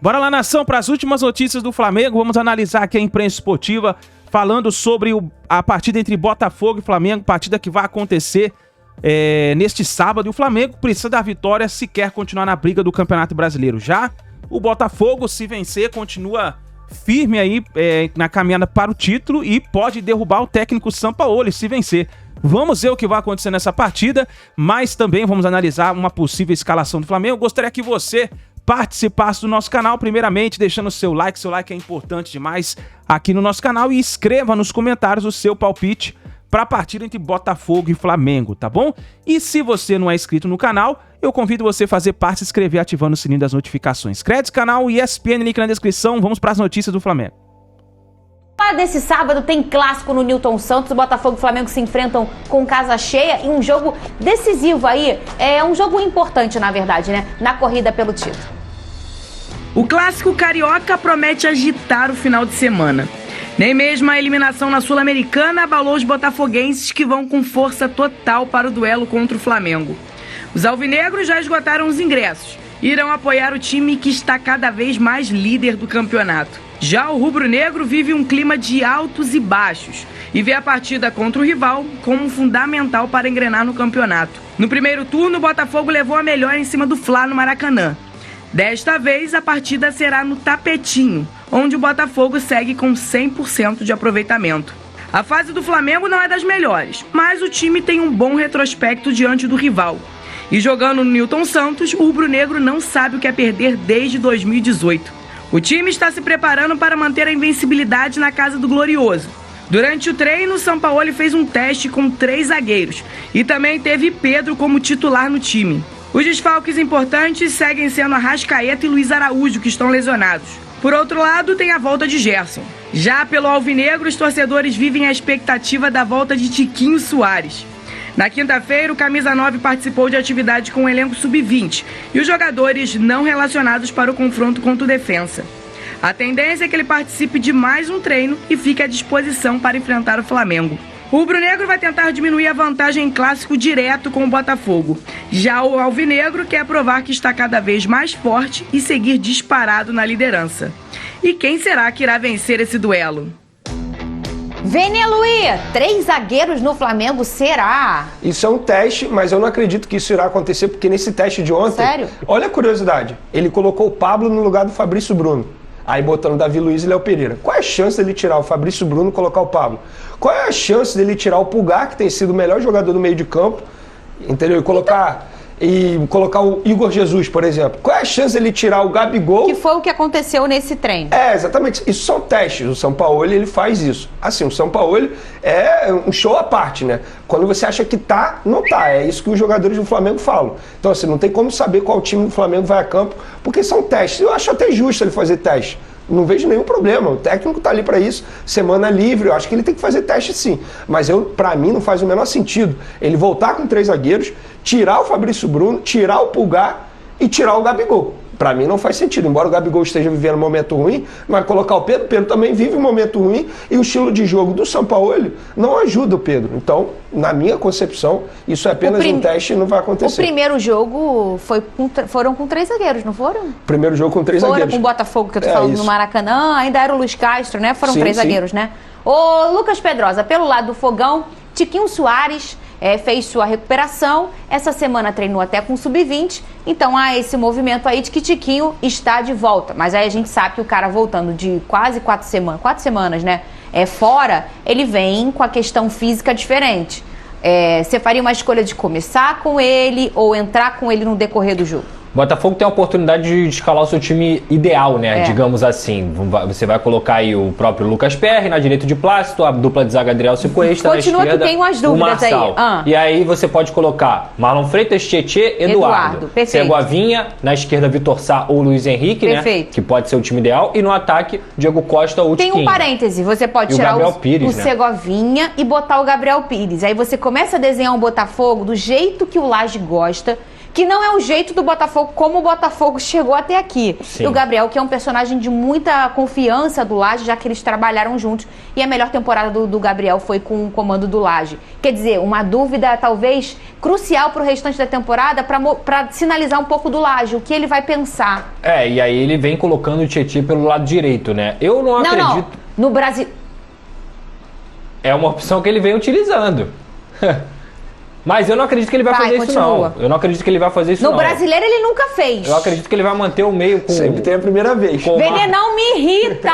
Bora lá, nação, para as últimas notícias do Flamengo. Vamos analisar aqui a imprensa esportiva falando sobre a partida entre Botafogo e Flamengo, partida que vai acontecer neste sábado. E o Flamengo precisa da vitória se quer continuar na briga do Campeonato Brasileiro. Já o Botafogo, se vencer, continua firme aí na caminhada para o título e pode derrubar o técnico Sampaoli se vencer. Vamos ver o que vai acontecer nessa partida, mas também vamos analisar uma possível escalação do Flamengo. Eu gostaria que você participasse do nosso canal, primeiramente deixando seu like é importante demais aqui no nosso canal, e escreva nos comentários o seu palpite para a partida entre Botafogo e Flamengo, tá bom? E se você não é inscrito no canal, eu convido você a fazer parte, se inscrever ativando o sininho das notificações. Crédito, canal ESPN, link na descrição. Vamos para as notícias do Flamengo. Desse sábado tem clássico no Newton Santos, o Botafogo e o Flamengo se enfrentam com casa cheia e um jogo decisivo aí, um jogo importante na verdade, né, na corrida pelo título. O clássico carioca promete agitar o final de semana. Nem mesmo a eliminação na Sul-Americana abalou os botafoguenses, que vão com força total para o duelo contra o Flamengo. Os alvinegros já esgotaram os ingressos e irão apoiar o time que está cada vez mais líder do campeonato. Já o rubro-negro vive um clima de altos e baixos e vê a partida contra o rival como fundamental para engrenar no campeonato. No primeiro turno, o Botafogo levou a melhor em cima do Fla no Maracanã. Desta vez, a partida será no Tapetinho, onde o Botafogo segue com 100% de aproveitamento. A fase do Flamengo não é das melhores, mas o time tem um bom retrospecto diante do rival. E jogando no Newton Santos, o rubro-negro não sabe o que é perder desde 2018. O time está se preparando para manter a invencibilidade na casa do Glorioso. Durante o treino, o Sampaoli fez um teste com 3 zagueiros e também teve Pedro como titular no time. Os desfalques importantes seguem sendo Arrascaeta e Luiz Araújo, que estão lesionados. Por outro lado, tem a volta de Gerson. Já pelo alvinegro, os torcedores vivem a expectativa da volta de Tiquinho Soares. Na quinta-feira, o Camisa 9 participou de atividade com o elenco sub-20 e os jogadores não relacionados para o confronto contra o Defensa. A tendência é que ele participe de mais um treino e fique à disposição para enfrentar o Flamengo. O rubro-negro vai tentar diminuir a vantagem em clássico direto com o Botafogo. Já o alvinegro quer provar que está cada vez mais forte e seguir disparado na liderança. E quem será que irá vencer esse duelo? Vene Luiz, 3 zagueiros no Flamengo, será? Isso é um teste, mas eu não acredito que isso irá acontecer, porque nesse teste de ontem... Sério? Olha a curiosidade, ele colocou o Pablo no lugar do Fabrício Bruno. Aí botando Davi Luiz e Léo Pereira. Qual é a chance dele tirar o Fabrício Bruno e colocar o Pablo? Qual é a chance dele tirar o Pulgar, que tem sido o melhor jogador do meio de campo, entendeu? E colocar o Igor Jesus, por exemplo. Qual é a chance dele tirar o Gabigol? Que foi o que aconteceu nesse treino. Exatamente. Isso são testes. O Sampaoli, ele faz isso. Assim, o Sampaoli é um show à parte, né? Quando você acha que tá, não tá. É isso que os jogadores do Flamengo falam. Então, assim, não tem como saber qual time do Flamengo vai a campo, porque são testes. Eu acho até justo ele fazer teste. Não vejo nenhum problema, o técnico tá ali para isso, semana livre, eu acho que ele tem que fazer teste sim, mas para mim não faz o menor sentido ele voltar com 3 zagueiros, tirar o Fabrício Bruno, tirar o Pulgar e tirar o Gabigol. Para mim não faz sentido, embora o Gabigol esteja vivendo um momento ruim, mas colocar o Pedro também vive um momento ruim e o estilo de jogo do Sampaoli não ajuda o Pedro. Então, na minha concepção, isso é apenas um teste e não vai acontecer. O primeiro jogo foram com 3 zagueiros, não foram? Primeiro jogo com 3 zagueiros. Foram com o Botafogo, que eu tô falando, isso. No Maracanã, ainda era o Luiz Castro, né? Foram sim, 3 sim. zagueiros, né? Ô, Lucas Pedrosa, pelo lado do Fogão, Tiquinho Soares fez sua recuperação, essa semana treinou até com sub-20, então há esse movimento aí de que Tiquinho está de volta, mas aí a gente sabe que o cara voltando de quase 4 semanas, né, fora, ele vem com a questão física diferente. Você faria uma escolha de começar com ele ou entrar com ele no decorrer do jogo? O Botafogo tem a oportunidade de escalar o seu time ideal, né? Digamos assim. Você vai colocar aí o próprio Lucas Perry na direita de Plácido, a dupla de zaga Adriel Cuesta na esquerda. Continua que tem umas dúvidas aí. E aí você pode colocar Marlon Freitas, Tietê, Eduardo. Segovinha, na esquerda Vitor Sá ou Luiz Henrique, perfeito, né? Que pode ser o time ideal. E no ataque, Diego Costa ou Tem Tiquinho. Um parêntese, você pode tirar o Segovinha e botar o Gabriel Pires. Aí você começa a desenhar um Botafogo do jeito que o Lage gosta, que não é o jeito do Botafogo, como o Botafogo chegou até aqui. Sim. E o Gabriel, que é um personagem de muita confiança do Lage, já que eles trabalharam juntos. E a melhor temporada do Gabriel foi com o comando do Lage. Quer dizer, uma dúvida talvez crucial pro restante da temporada para sinalizar um pouco do Lage, o que ele vai pensar. E aí ele vem colocando o Tietchan pelo lado direito, né? Eu não acredito... Não, no Brasil... É uma opção que ele vem utilizando. Mas eu não acredito que ele vai fazer continua. isso, não. Eu não acredito que ele vai fazer isso, No não. Brasileiro ele nunca fez. Eu acredito que ele vai manter o meio com... Sempre tem a primeira vez. Vene, não me irrita!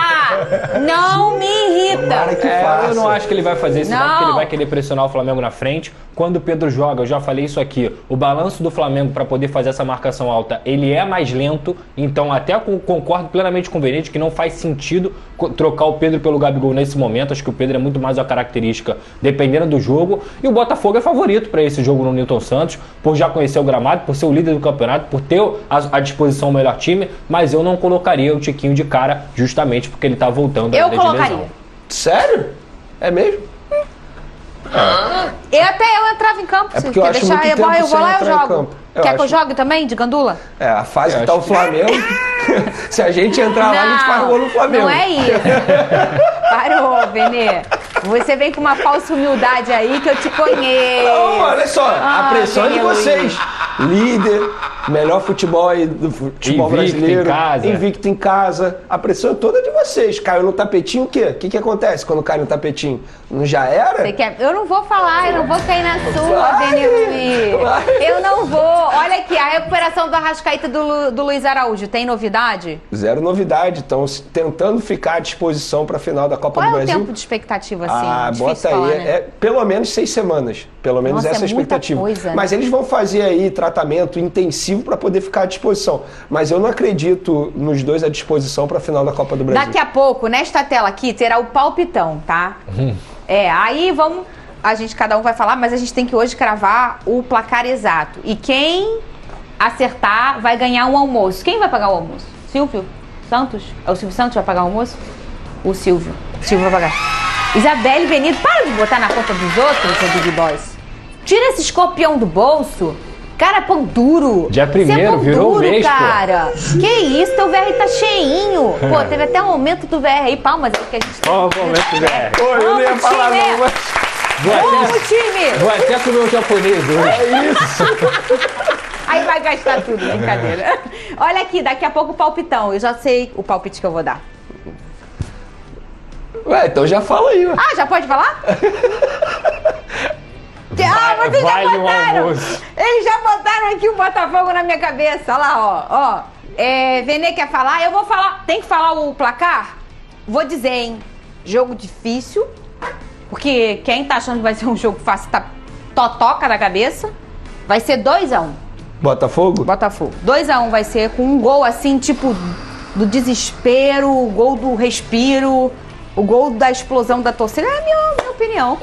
Não me irrita! Tomara que faça. Eu não acho que ele vai fazer isso, não, porque ele Não. vai querer pressionar o Flamengo na frente. Quando o Pedro joga, eu já falei isso aqui, o balanço do Flamengo para poder fazer essa marcação alta, ele é mais lento, então até concordo plenamente com o Venete que não faz sentido trocar o Pedro pelo Gabigol nesse momento. Acho que o Pedro é muito mais uma característica dependendo do jogo, e o Botafogo é favorito para esse jogo no Newton Santos, por já conhecer o gramado, por ser o líder do campeonato, por ter à disposição o melhor time, mas eu não colocaria o Tiquinho de cara justamente porque ele tá voltando Eu de colocaria. lesão. Sério? É mesmo? Eu entrava em campo. É Se porque eu quer acho deixar, muito eu tempo vou sem lá e entrar em jogo. campo. Eu Quer que eu acho- jogue também, de gandula? É, a fase Eu que tá acho o Flamengo. Se a gente entrar lá, a gente faz gol no Flamengo. Não é isso. Parou, Benê. Você vem com uma falsa humildade aí que eu te conheço. Não, olha só, a pressão é de Benê vocês. Líder, melhor futebol aí do futebol Invicto brasileiro. em casa. Invicto em casa. A pressão é toda de vocês. Caiu no tapetinho, o quê? O que acontece quando cai no tapetinho? Não já era? Você quer? Eu não vou falar, eu não vou cair na sua, Vai, Benê Luiz. vai. Eu não vou. Olha aqui, a recuperação do Arrascaeta do Luiz Araújo, tem novidade? Zero novidade. Estão tentando ficar à disposição para a final da Copa Qual do é o Brasil. tempo de expectativa, assim? Ah, Difícil bota aí. falar, né? É pelo menos 6 semanas. Pelo menos Nossa, essa é a é muita expectativa. coisa, né? Mas eles vão fazer aí tratamento intensivo para poder ficar à disposição. Mas eu não acredito nos dois à disposição para a final da Copa do Brasil. Daqui a pouco, nesta tela aqui, terá o palpitão, tá? Aí vamos... cada um vai falar, mas a gente tem que hoje cravar o placar exato. E quem acertar vai ganhar um almoço. Quem vai pagar o almoço? Silvio Santos? É o Silvio Santos que vai pagar o almoço? O Silvio. O Silvio vai pagar. Isabelle Benito, para de botar na conta dos outros, seu Big Boys. Tira esse escorpião do bolso. Cara, pão duro. Dia Você é 1º, pão virou duro, mês, pô. cara. Que isso, teu VR tá cheinho. Pô, teve até um aumento do VR aí. Palmas aí que a gente... Ó, o momento, velho. Pô, eu não ia Vamos, falar time! não, mas... Vamos, time! Vou até comer o japonês hoje. É isso. Aí vai gastar tudo, brincadeira. Olha aqui, daqui a pouco o palpitão. Eu já sei o palpite que eu vou dar. Ué, então já fala aí, ué. Ah, já pode falar? Vocês já vale um botaram! almoço. Eles já botaram aqui o Botafogo na minha cabeça. Olha lá, ó. Venê quer falar? Eu vou falar. Tem que falar o placar? Vou dizer, hein? Jogo difícil. Porque quem tá achando que vai ser um jogo fácil tá totoca na cabeça. Vai ser 2-1. Botafogo? Botafogo. 2-1 vai ser com um gol assim, tipo, do desespero, o gol do respiro, o gol da explosão da torcida. É a minha opinião.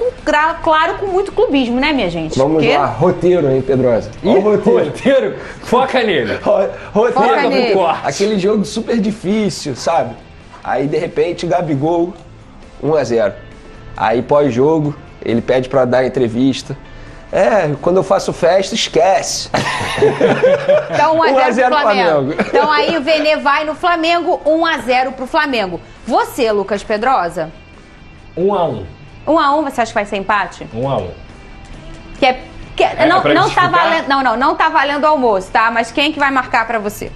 Claro, com muito clubismo, né, minha gente? Vamos Porque lá, roteiro, hein, Pedrosa? Ó o Roteiro, foca nele. Roteiro. Foca nele. Aquele jogo super difícil, sabe? Aí, de repente, Gabigol, 1-0. Aí, pós-jogo, ele pede pra dar entrevista. Quando eu faço festa, esquece. Então 1-0 pro Flamengo. Flamengo. Então aí o Venê vai no Flamengo, 1-0 pro Flamengo. Você, Lucas Pedrosa? 1-1. 1-1, você acha que vai ser empate? 1-1. Não, pra não tá disputar? valendo, não tá valendo o almoço, tá? Mas quem que vai marcar pra você?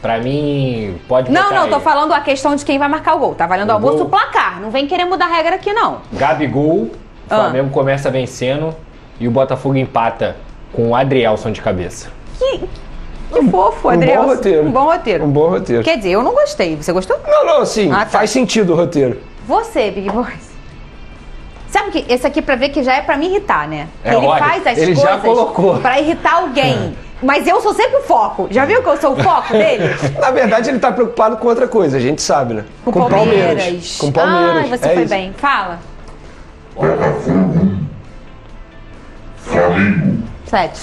Pra mim, pode botar Não, tô aí. falando a questão de quem vai marcar o gol. Tá valendo o almoço o placar. Não vem querer mudar a regra aqui, não. Gabigol, o Flamengo começa vencendo e o Botafogo empata com o Adrielson de cabeça. Que fofo, Adriel. Um bom roteiro. Um bom roteiro. Um bom roteiro. Quer dizer, eu não gostei. Você gostou? Não, sim, Ah, tá. faz sentido o roteiro. Você, Big Boys. Sabe que esse aqui pra ver que já é pra me irritar, né? É, Ele olha, faz as ele já coisas colocou. pra irritar alguém. Mas eu sou sempre o foco. Já viu que eu sou o foco dele? Na verdade, ele tá preocupado com outra coisa, a gente sabe, né? Com Palmeiras. Com Palmeiras. Ai, você É foi isso. bem. Fala. Botafogo. Flamengo. 7.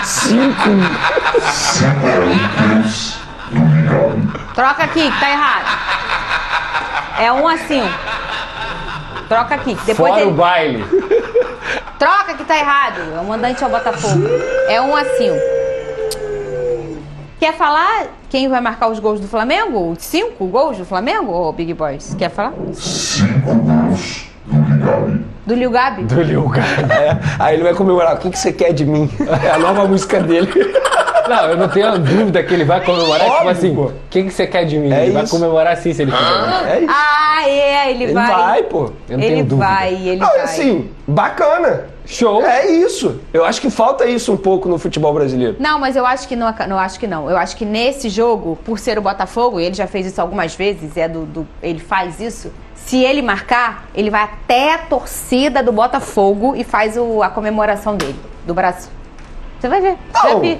5 Deus do Mingau. Troca aqui, que tá errado. É 1-5. Troca aqui. Depois Fora ele... o baile. Troca que tá errado. É o mandante ao Botafogo. É 1-5. Quer falar quem vai marcar os gols do Flamengo? 5 gols do Flamengo, ô Big Boys? Quer falar? 5 gols do Liu Gabi. Do Liu Gabi? Aí ele vai comemorar. O que você quer de mim? É a nova música dele. Não, eu não tenho a dúvida que ele vai comemorar. Óbvio, tipo assim, pô. o que você quer de mim? É Ele vai isso. comemorar sim se ele fizer. É isso. Ele Ele vai. vai, pô. Eu não tenho dúvida. Ele Não, vai. assim, bacana. Show. É isso. Eu acho que falta isso um pouco no futebol brasileiro. Não, mas eu acho que não. Eu acho que nesse jogo, por ser o Botafogo, e ele já fez isso algumas vezes, ele faz isso. Se ele marcar, ele vai até a torcida do Botafogo e faz a comemoração dele, do braço. Você vai ver. Não.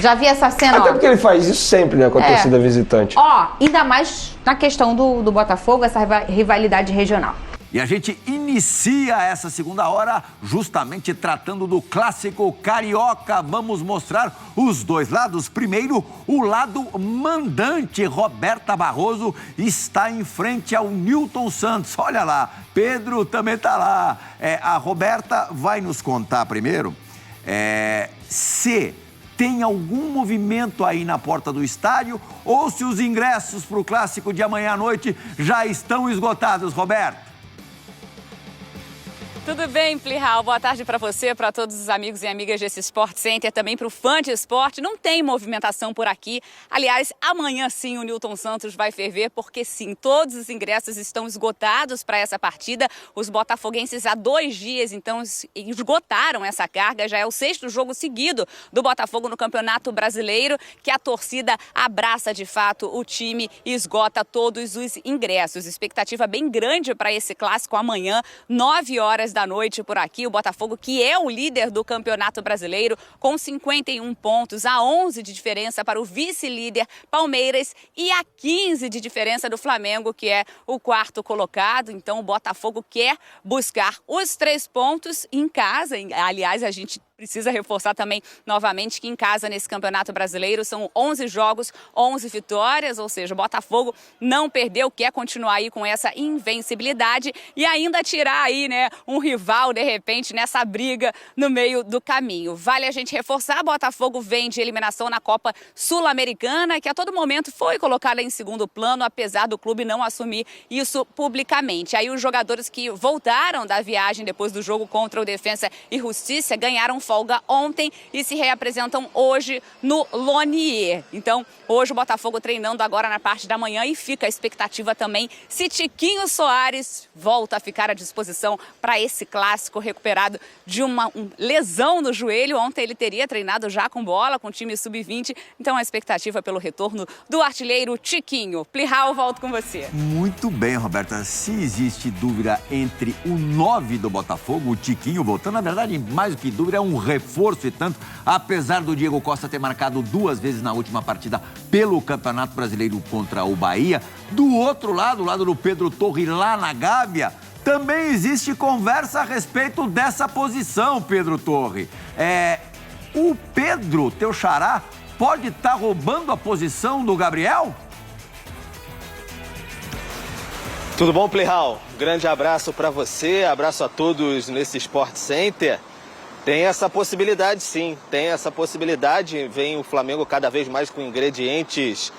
Já vi essa cena, Até ó. porque ele faz isso sempre, né, com a torcida visitante. Ó, ainda mais na questão do Botafogo, essa rivalidade regional. E a gente inicia essa segunda hora justamente tratando do clássico carioca. Vamos mostrar os dois lados. Primeiro, o lado mandante. Roberta Barroso está em frente ao Newton Santos. Olha lá, Pedro também está lá. A Roberta vai nos contar primeiro se tem algum movimento aí na porta do estádio ou se os ingressos para o clássico de amanhã à noite já estão esgotados, Roberto. Tudo bem, Plihal? Boa tarde para você, para todos os amigos e amigas desse Sport Center, também para o fã de esporte. Não tem movimentação por aqui. Aliás, amanhã sim o Newton Santos vai ferver, porque sim, todos os ingressos estão esgotados para essa partida. Os botafoguenses há 2 dias, então, esgotaram essa carga. Já é o 6º jogo seguido do Botafogo no Campeonato Brasileiro, que a torcida abraça de fato o time e esgota todos os ingressos. Expectativa bem grande para esse clássico amanhã, 9 horas da noite por aqui. O Botafogo, que é o líder do Campeonato Brasileiro, com 51 pontos, a 11 de diferença para o vice-líder Palmeiras e a 15 de diferença do Flamengo, que é o 4º colocado. Então o Botafogo quer buscar os 3 pontos em casa. Aliás, a gente precisa reforçar também novamente que em casa nesse Campeonato Brasileiro são 11 jogos, 11 vitórias, ou seja, o Botafogo não perdeu, quer continuar aí com essa invencibilidade e ainda tirar aí, né, um rival de repente nessa briga no meio do caminho. Vale a gente reforçar, Botafogo vem de eliminação na Copa Sul-Americana, que a todo momento foi colocada em segundo plano, apesar do clube não assumir isso publicamente. Aí os jogadores que voltaram da viagem depois do jogo contra o Defensa e Justiça ganharam folga ontem e se reapresentam hoje no Lonier. Então, hoje o Botafogo treinando agora na parte da manhã e fica a expectativa também se Tiquinho Soares volta a ficar à disposição para esse clássico, recuperado de uma lesão no joelho. Ontem ele teria treinado já com bola, com o time sub-20. Então, a expectativa pelo retorno do artilheiro Tiquinho. Plihal, volto com você. Muito bem, Roberta. Se existe dúvida entre o 9 do Botafogo, o Tiquinho voltando, na verdade, mais do que dúvida, é um reforço e tanto, apesar do Diego Costa ter marcado 2 vezes na última partida pelo Campeonato Brasileiro contra o Bahia. Do outro lado, o lado do Pedro Torre lá na Gávea, também existe conversa a respeito dessa posição, Pedro Torre. O Pedro, teu xará, pode estar roubando a posição do Gabriel? Tudo bom, Plihal? Grande abraço para você, abraço a todos nesse Sport Center. Tem essa possibilidade, sim, tem essa possibilidade. Vem o Flamengo cada vez mais com ingredientes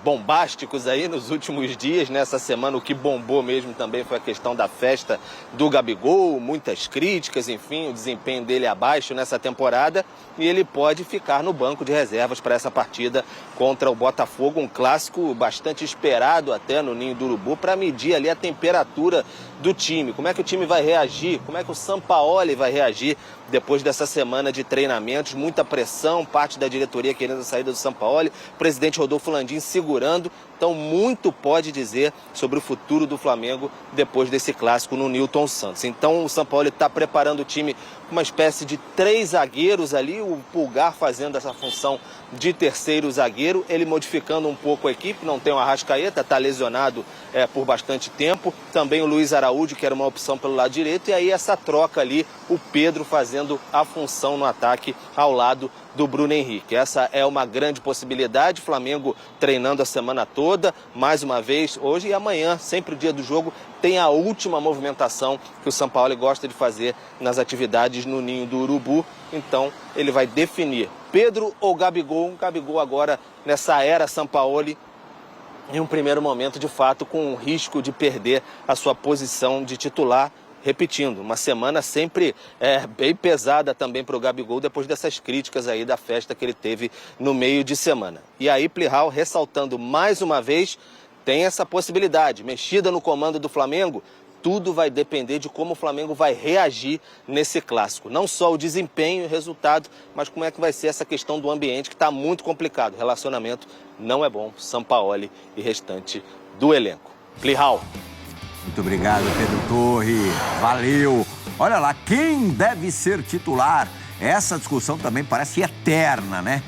bombásticos aí nos últimos dias. Nessa semana o que bombou mesmo também foi a questão da festa do Gabigol, muitas críticas, enfim, o desempenho dele abaixo nessa temporada. E ele pode ficar no banco de reservas para essa partida contra o Botafogo, um clássico bastante esperado até no Ninho do Urubu, para medir ali a temperatura do time. Como é que o time vai reagir? Como é que o Sampaoli vai reagir depois dessa semana de treinamentos? Muita pressão, parte da diretoria querendo a saída do Sampaoli, o presidente Rodolfo Landim segurando. Então, muito pode dizer sobre o futuro do Flamengo depois desse clássico no Newton Santos. Então, o Sampaoli está preparando o time uma espécie de 3 zagueiros ali, o Pulgar fazendo essa função de terceiro zagueiro, ele modificando um pouco a equipe, não tem o Arrascaeta, está lesionado por bastante tempo, também o Luiz Araújo, que era uma opção pelo lado direito, e aí essa troca ali, o Pedro fazendo a função no ataque ao lado do Bruno Henrique. Essa é uma grande possibilidade, Flamengo treinando a semana toda, mais uma vez, hoje e amanhã, sempre o dia do jogo, tem a última movimentação que o Sampaoli gosta de fazer nas atividades no Ninho do Urubu, então ele vai definir Pedro ou Gabigol, Gabigol agora nessa era Sampaoli, em um primeiro momento, de fato, com o risco de perder a sua posição de titular. Repetindo, uma semana sempre bem pesada também para o Gabigol, depois dessas críticas aí da festa que ele teve no meio de semana. E aí, Plihal, ressaltando mais uma vez, tem essa possibilidade, mexida no comando do Flamengo, tudo vai depender de como o Flamengo vai reagir nesse clássico. Não só o desempenho e o resultado, mas como é que vai ser essa questão do ambiente, que está muito complicado. O relacionamento não é bom, Sampaoli e restante do elenco. Plihal. Muito obrigado, Pedro Torre. Valeu. Olha lá, quem deve ser titular? Essa discussão também parece eterna, né?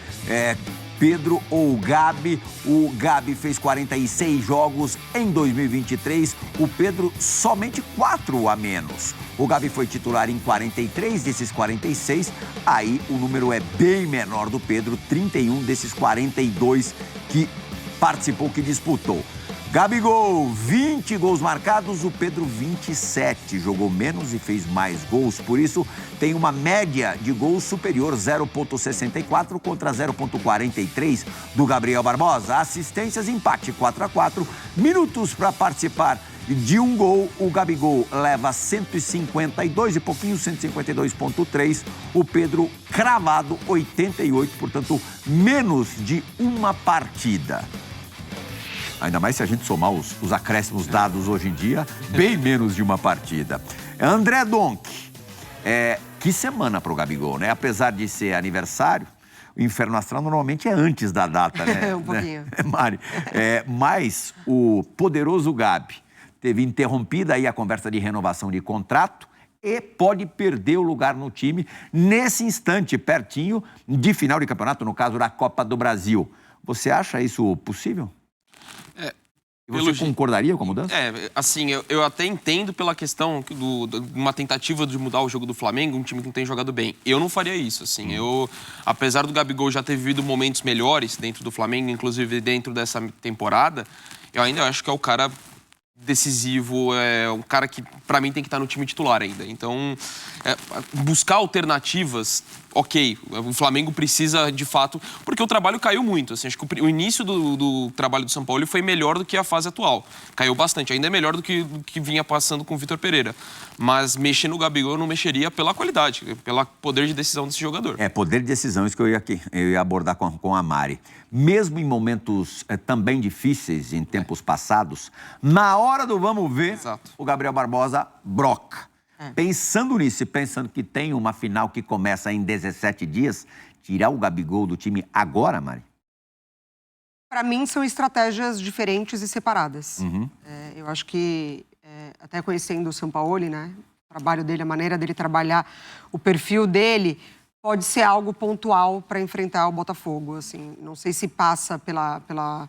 Pedro ou Gabi? O Gabi fez 46 jogos em 2023, o Pedro somente 4 a menos. O Gabi foi titular em 43 desses 46, aí o número é bem menor do Pedro, 31 desses 42 que participou, que disputou. Gabigol, 20 gols marcados, o Pedro 27, jogou menos e fez mais gols, por isso tem uma média de gols superior, 0,64 contra 0,43 do Gabriel Barbosa. Assistências, empate 4-4, minutos para participar de um gol, o Gabigol leva 152 e pouquinho, 152,3, o Pedro cravado 88, portanto menos de uma partida. Ainda mais se a gente somar os acréscimos dados hoje em dia, bem menos de uma partida. André Donk, que semana para o Gabigol, né? Apesar de ser aniversário, o Inferno Astral normalmente é antes da data, né? Um pouquinho. Mari? Mas o poderoso Gabi teve interrompida aí a conversa de renovação de contrato e pode perder o lugar no time nesse instante, pertinho de final de campeonato, no caso da Copa do Brasil. Você acha isso possível? Você concordaria com a mudança? Assim, eu até entendo pela questão de uma tentativa de mudar o jogo do Flamengo, um time que não tem jogado bem. Eu não faria isso, assim. Apesar do Gabigol já ter vivido momentos melhores dentro do Flamengo, inclusive dentro dessa temporada, eu ainda acho que é o cara decisivo, é um cara que, pra mim, tem que estar no time titular ainda. Então, buscar alternativas, ok, o Flamengo precisa, de fato, porque o trabalho caiu muito. Assim, acho que o início do trabalho do Sampaoli foi melhor do que a fase atual. Caiu bastante, ainda é melhor do que vinha passando com o Vitor Pereira. Mas mexer no Gabigol eu não mexeria pela qualidade, pelo poder de decisão desse jogador. Poder de decisão, isso que eu ia abordar com a Mari. Mesmo em momentos também difíceis, em tempos passados, na hora do vamos ver, Exato. O Gabriel Barbosa broca. Pensando nisso e pensando que tem uma final que começa em 17 dias, tirar o Gabigol do time agora, Mari? Para mim, são estratégias diferentes e separadas. Eu acho que, até conhecendo o Sampaoli, né, o trabalho dele, a maneira dele trabalhar, o perfil dele, pode ser algo pontual para enfrentar o Botafogo. Assim, não sei se passa pela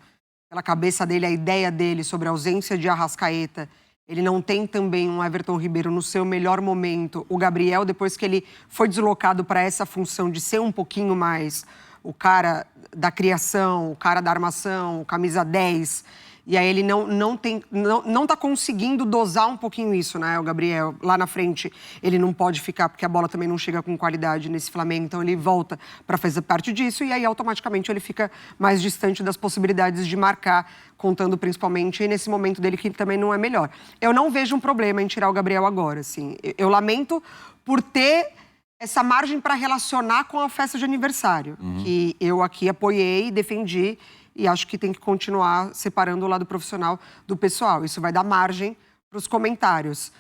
cabeça dele, a ideia dele sobre a ausência de Arrascaeta. Ele não tem também um Everton Ribeiro no seu melhor momento. O Gabriel, depois que ele foi deslocado para essa função de ser um pouquinho mais o cara da criação, o cara da armação, o camisa 10... E aí ele não tá conseguindo dosar um pouquinho isso, né? O Gabriel, lá na frente, ele não pode ficar, porque a bola também não chega com qualidade nesse Flamengo. Então ele volta para fazer parte disso e aí automaticamente ele fica mais distante das possibilidades de marcar, contando principalmente nesse momento dele que também não é melhor. Eu não vejo um problema em tirar o Gabriel agora, assim. Eu lamento por ter essa margem para relacionar com a festa de aniversário, que eu aqui apoiei e defendi. E acho que tem que continuar separando o lado profissional do pessoal. Isso vai dar margem para os comentários.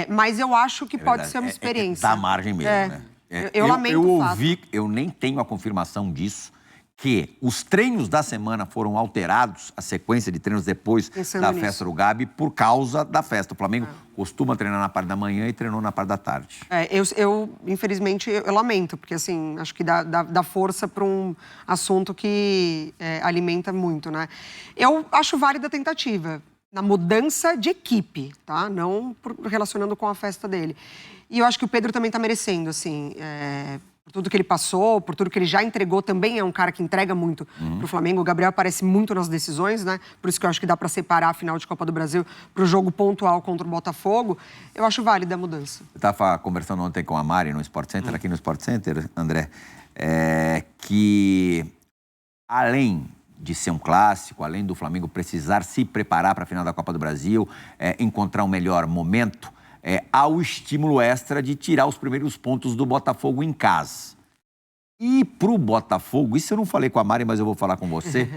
Mas eu acho que pode ser uma experiência. Dá margem mesmo, né? Eu lamento o fato. Eu nem tenho a confirmação disso, que os treinos da semana foram alterados, a sequência de treinos depois da festa do Gabi, por causa da festa. O Flamengo costuma treinar na parte da manhã e treinou na parte da tarde. Infelizmente, eu lamento, porque assim, acho que dá força para um assunto que alimenta muito, né? Eu acho válida a tentativa, na mudança de equipe, tá? Não relacionando com a festa dele. E eu acho que o Pedro também tá merecendo, assim, por tudo que ele passou, por tudo que ele já entregou, também é um cara que entrega muito pro Flamengo. O Gabriel aparece muito nas decisões, né? Por isso que eu acho que dá para separar a final de Copa do Brasil pro jogo pontual contra o Botafogo. Eu acho válida a mudança. Eu estava conversando ontem com a Mari no Sport Center, aqui no Sport Center, André, que além de ser um clássico, além do Flamengo precisar se preparar para a final da Copa do Brasil, encontrar um melhor momento, há o estímulo extra de tirar os primeiros pontos do Botafogo em casa. E para o Botafogo, isso eu não falei com a Mari, mas eu vou falar com você,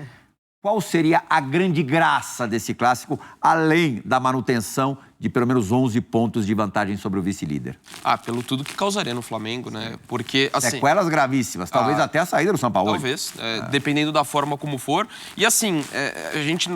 qual seria a grande graça desse clássico, além da manutenção de pelo menos 11 pontos de vantagem sobre o vice-líder? Pelo tudo que causaria no Flamengo, né? Porque, assim... Sequelas gravíssimas, talvez até a saída do São Paulo. Talvez, dependendo da forma como for. E, assim, a gente...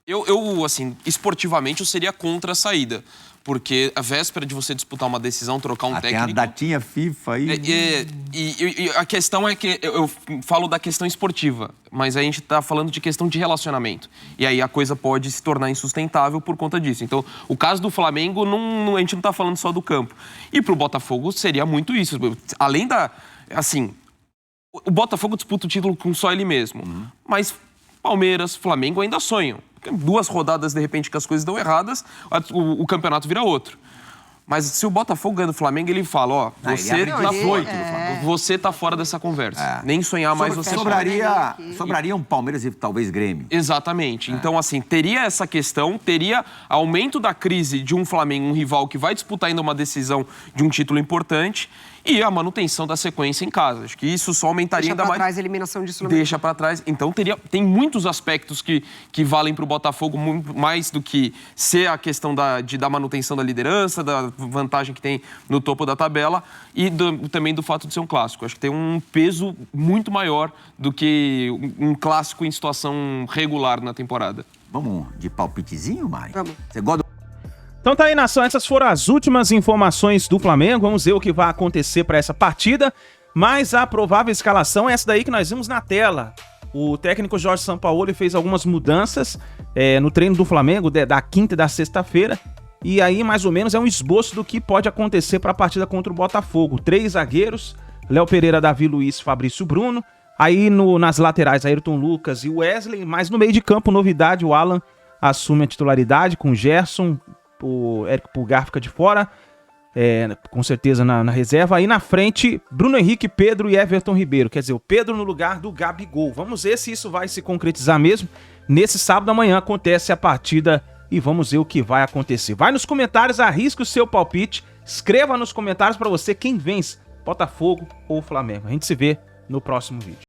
Eu, assim, esportivamente, eu seria contra a saída. Porque a véspera de você disputar uma decisão, trocar um técnico... Tem a datinha FIFA aí... E a questão é que... Eu falo da questão esportiva, mas a gente tá falando de questão de relacionamento. E aí a coisa pode se tornar insustentável por conta disso. Então, o caso do Flamengo, a gente não tá falando só do campo. E pro Botafogo seria muito isso. Além da... Assim, o Botafogo disputa o título com só ele mesmo. Mas Palmeiras, Flamengo ainda sonham. 2 rodadas, de repente, que as coisas dão erradas, o campeonato vira outro. Mas se o Botafogo ganha do Flamengo, ele fala, você tá fora dessa conversa. Nem sonhar mais você. Sobraria um Palmeiras e talvez Grêmio. Exatamente. Então, assim, teria essa questão, teria aumento da crise de um Flamengo, um rival que vai disputar ainda uma decisão de um título importante, e a manutenção da sequência em casa. Acho que isso só aumentaria ainda mais. Deixa para trás a eliminação de Sul-Americana. Deixa para trás. Então, tem muitos aspectos que valem para o Botafogo, muito mais do que ser a questão da manutenção da liderança, da vantagem que tem no topo da tabela e também do fato de ser um clássico. Acho que tem um peso muito maior do que um clássico em situação regular na temporada. Vamos de palpitezinho, Mari? Vamos. Você gosta do... Então tá aí, nação, essas foram as últimas informações do Flamengo. Vamos ver o que vai acontecer para essa partida, mas a provável escalação é essa daí que nós vimos na tela. O técnico Jorge Sampaoli fez algumas mudanças no treino do Flamengo da quinta e da sexta-feira, e aí mais ou menos é um esboço do que pode acontecer para a partida contra o Botafogo. 3 zagueiros, Léo Pereira, Davi Luiz, Fabrício Bruno, aí nas laterais Ayrton Lucas e Wesley, mas no meio de campo, novidade, o Alan assume a titularidade com o Gerson, o Érico Pulgar fica de fora, com certeza na reserva. Aí na frente, Bruno Henrique, Pedro e Everton Ribeiro. Quer dizer, o Pedro no lugar do Gabigol. Vamos ver se isso vai se concretizar mesmo. Nesse sábado amanhã acontece a partida e vamos ver o que vai acontecer. Vai nos comentários, arrisca o seu palpite. Escreva nos comentários para você quem vence, Botafogo ou Flamengo. A gente se vê no próximo vídeo.